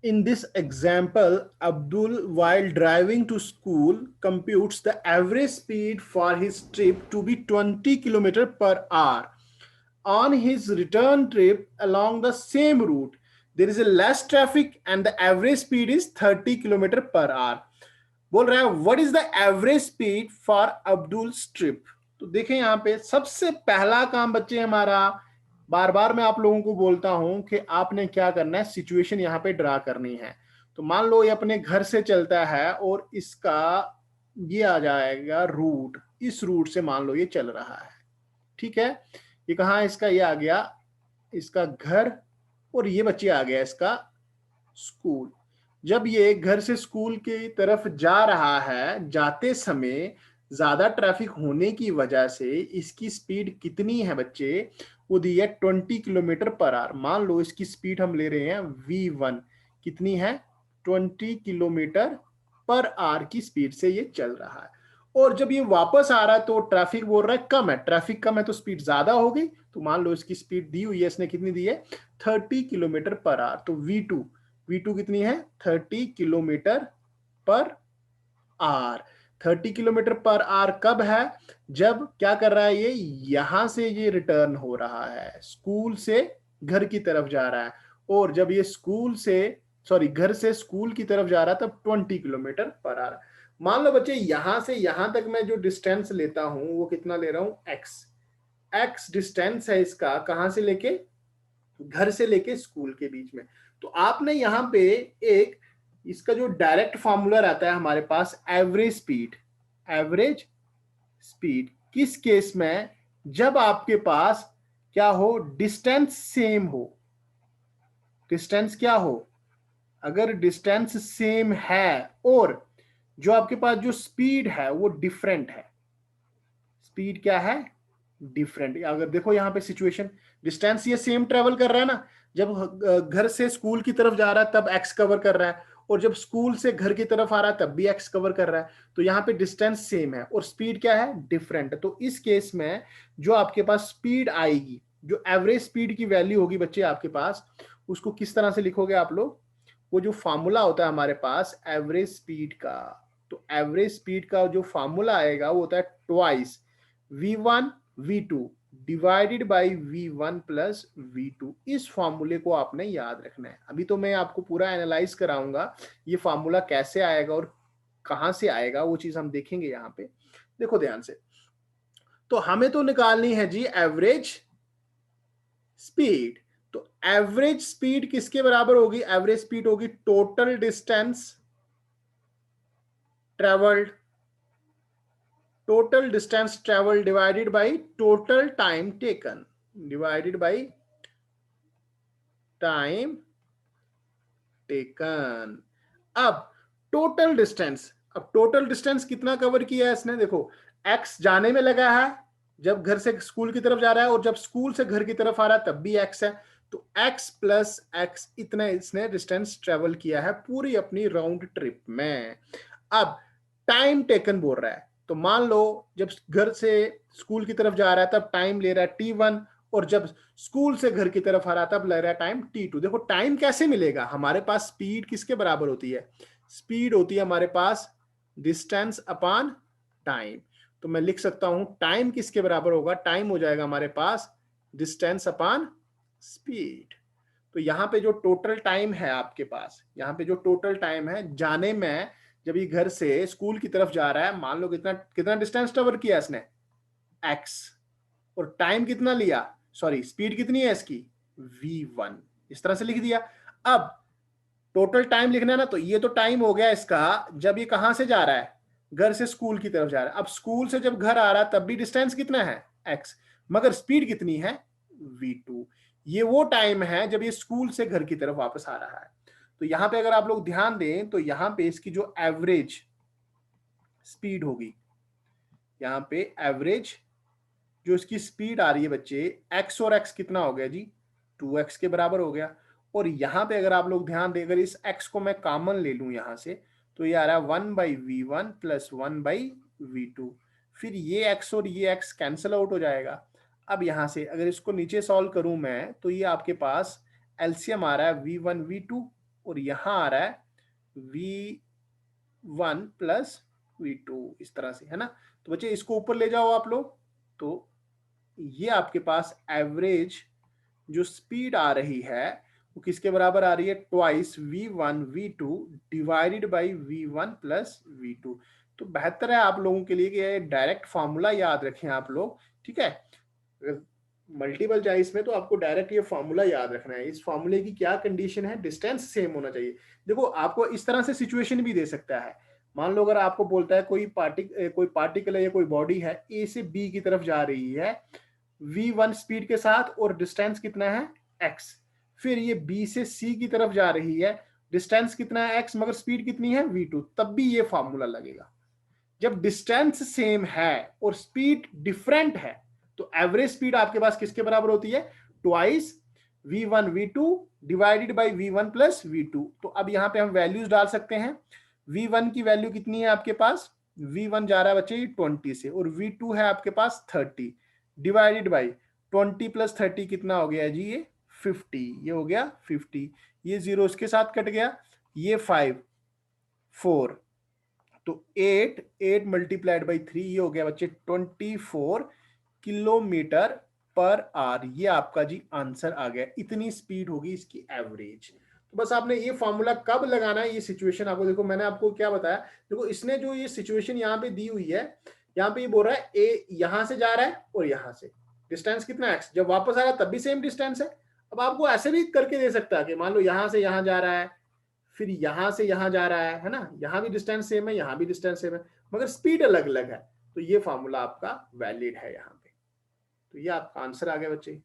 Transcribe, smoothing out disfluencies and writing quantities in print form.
In this example, Abdul, while driving to school, computes the average speed for his trip to be 20 km per hour. On his return trip along the same route, there is a less traffic and the average speed is 30 km per hour. बोल रहा है what is the average speed for Abdul trip. तो देखें यहाँ पे सबसे पहला काम बच्चे हमारा, बार बार मैं आप लोगों को बोलता हूं कि आपने क्या करना है, सिचुएशन यहाँ पे ड्रा करनी है। तो मान लो ये अपने घर से चलता है और इसका ये आ जाएगा रूट, इस रूट से मान लो ये चल रहा है, ठीक है। ये कहाँ इसका, ये आ गया इसका घर और ये बच्चे आ गया इसका स्कूल। जब ये घर से स्कूल की तरफ जा रहा है, जाते समय ज्यादा ट्रैफिक होने की वजह से इसकी स्पीड कितनी है बच्चे, वो दी है 20 किलोमीटर पर आवर। मान लो इसकी स्पीड हम ले रहे हैं V1, कितनी है 20 किलोमीटर पर आवर की स्पीड से ये चल रहा है। और जब ये वापस आ रहा है तो ट्रैफिक बोल रहा है कम है, ट्रैफिक कम है तो स्पीड ज्यादा हो गई। तो मान लो इसकी स्पीड दी हुई है, इसने कितनी दी है 30 किलोमीटर पर आवर। तो V2 कितनी है 30 kilometre per hour. 30 kilometre per hour कब है, जब क्या कर रहा है ये, यहां से ये रिटर्न हो रहा है, स्कूल से घर की तरफ जा रहा है। और जब ये घर से स्कूल की तरफ जा रहा है तब 20 किलोमीटर पर आवर। मान लो बच्चे यहां से यहां तक मैं जो डिस्टेंस लेता हूं वो कितना ले रहा हूं, एक्स डिस्टेंस है इसका, कहां से लेके, घर से लेके स्कूल के बीच में। तो आपने यहां पे एक इसका जो डायरेक्ट फॉर्मूला रहता है हमारे पास, एवरेज स्पीड किस केस में, जब आपके पास क्या हो, डिस्टेंस सेम हो। डिस्टेंस क्या हो, अगर डिस्टेंस सेम है और जो आपके पास जो स्पीड है वो डिफरेंट है। स्पीड क्या है, डिफरेंट। अगर देखो यहाँ पे सिचुएशन, डिस्टेंस ये सेम ट्रेवल कर रहा है ना, जब घर से स्कूल की तरफ जा रहा है तब एक्स कवर कर रहा है, और जब स्कूल से घर की तरफ आ रहा है तब भी एक्स कवर कर रहा है। तो यहाँ पे डिस्टेंस सेम है और स्पीड क्या है, डिफरेंट। तो इस केस में जो आपके पास स्पीड आएगी, जो एवरेज स्पीड की वैल्यू होगी बच्चे आपके पास, उसको किस तरह से लिखोगे आप लोग, वो जो फॉर्मूला होता है हमारे पास एवरेज स्पीड का, तो एवरेज स्पीड का जो फॉर्मूला आएगा वो होता है twice V1 V2 divided by V1 plus V2। इस फॉर्मूले को आपने याद रखना है। अभी तो मैं आपको पूरा एनालाइज कराऊंगा ये फॉर्मूला कैसे आएगा और कहां से आएगा, वो चीज हम देखेंगे यहाँ पे। देखो ध्यान से, तो हमें तो निकालनी है जी एवरेज स्पीड। तो एवरेज स्पीड किसके बराबर होगी, एवरेज स्पीड होगी total distance travelled, total distance traveled divided by total time taken, divided by time taken। अब टोटल डिस्टेंस, अब टोटल डिस्टेंस कितना कवर किया है इसने, देखो x जाने में लगा है जब घर से स्कूल की तरफ जा रहा है, और जब स्कूल से घर की तरफ आ रहा है तब भी x है। तो x प्लस एक्स इतना इसने डिस्टेंस ट्रेवल किया है पूरी अपनी राउंड ट्रिप में। अब टाइम टेकन बोल रहा है, तो मान लो जब घर से स्कूल की तरफ जा रहा है तब टाइम ले रहा है T1, और जब स्कूल से घर की तरफ आ रहा है तब ले रहा है टाइम T2। देखो टाइम कैसे मिलेगा, हमारे पास स्पीड किसके बराबर होती है, स्पीड होती है हमारे पास डिस्टेंस अपॉन टाइम। तो मैं लिख सकता हूं टाइम किसके बराबर होगा, टाइम हो जाएगा हमारे पास डिस्टेंस अपॉन स्पीड। तो यहाँ पे जो टोटल टाइम है आपके पास, यहाँ पे जो टोटल टाइम है जाने में, जब ये घर से स्कूल की तरफ जा रहा है, मान लो कितना कितना डिस्टेंस कवर किया इसने x, और टाइम कितना लिया, सॉरी स्पीड कितनी है इसकी V1, इस तरह से लिख दिया। अब टोटल टाइम लिखना है ना, तो ये तो टाइम हो गया इसका जब ये कहां से जा रहा है, घर से स्कूल की तरफ जा रहा है। अब स्कूल से जब घर आ रहा है तब भी डिस्टेंस कितना है x, मगर स्पीड कितनी है V2। ये वो टाइम है जब ये स्कूल से घर की तरफ वापस आ रहा है। तो यहां पे अगर आप लोग ध्यान दें तो यहां पे इसकी जो एवरेज स्पीड होगी, यहां पे एवरेज जो इसकी स्पीड आ रही है बच्चे, x और x कितना हो गया जी 2x के बराबर हो गया। और यहां पे अगर आप लोग ध्यान दें, अगर इस x को मैं कॉमन ले लूं यहां से, तो ये आ रहा है 1/v1 प्लस 1/v2। फिर ये x और ये x कैंसिल आउट हो जाएगा। अब यहां से अगर इसको नीचे सॉल्व करूं मैं, तो ये आपके पास एलसीएम आ रहा है V1 V2 और यहां आ रहा है v1 प्लस v2, इस तरह से, है ना। तो बच्चे इसको ऊपर ले जाओ आप लोग, तो ये आपके पास एवरेज जो स्पीड आ रही है वो किसके बराबर आ रही है, twice v1 v2 divided by v1 plus v2। तो बेहतर है आप लोगों के लिए कि ये डायरेक्ट फॉर्मूला याद रखें आप लोग, ठीक है। मल्टीपल चॉइस में तो आपको डायरेक्ट ये फॉर्मूला याद रखना है। इस फॉर्मूले की क्या कंडीशन है, डिस्टेंस सेम होना चाहिए। देखो आपको इस तरह से सिचुएशन भी दे सकता है, मान लो अगर आपको बोलता है कोई पार्टिकल है या कोई बॉडी है ए से बी की तरफ जा रही है v1 स्पीड के साथ और डिस्टेंस कितना है x, फिर ये b से c की तरफ जा रही है, डिस्टेंस कितना है x मगर स्पीड कितनी है v2, तब भी ये फॉर्मूला लगेगा। जब डिस्टेंस सेम है और स्पीड डिफरेंट है तो एवरेज स्पीड आपके पास किसके बराबर होती है, twice v1 v2 divided by v1 plus v2। तो अब यहां पे हम वैल्यूज डाल सकते हैं। v1 की वैल्यू कितनी है आपके पास, v1 जा रहा है बच्चे 20 से और v2 है आपके पास 30 डिवाइडेड बाई 20 प्लस 30 कितना हो गया जी, ये 50, ये हो गया 50, ये जीरो इसके साथ कट गया, ये 5 4, तो 8 मल्टीप्लाइड बाई 3, ये हो गया बच्चे 24 किलोमीटर पर आवर। ये आपका जी आंसर आ गया, इतनी स्पीड होगी इसकी एवरेज। तो बस आपने ये फॉर्मूला कब लगाना है, ये सिचुएशन आपको, देखो मैंने आपको क्या बताया, देखो इसने जो ये सिचुएशन यहाँ पे दी हुई है, यहाँ पे ये बोल रहा है ए यहां से जा रहा है और यहां से डिस्टेंस कितना एक्स, जब वापस आ रहा है तब भी सेम डिस्टेंस है। अब आपको ऐसे भी करके दे सकता है कि मान लो यहां से यहां जा रहा है, फिर यहां से यहां जा रहा है ना, यहां भी डिस्टेंस सेम है, यहां भी डिस्टेंस सेम है, मगर स्पीड अलग अलग है। तो ये फॉर्मूला आपका वैलिड है यहाँ पे। तो ये आपका आंसर आ गया बच्चे।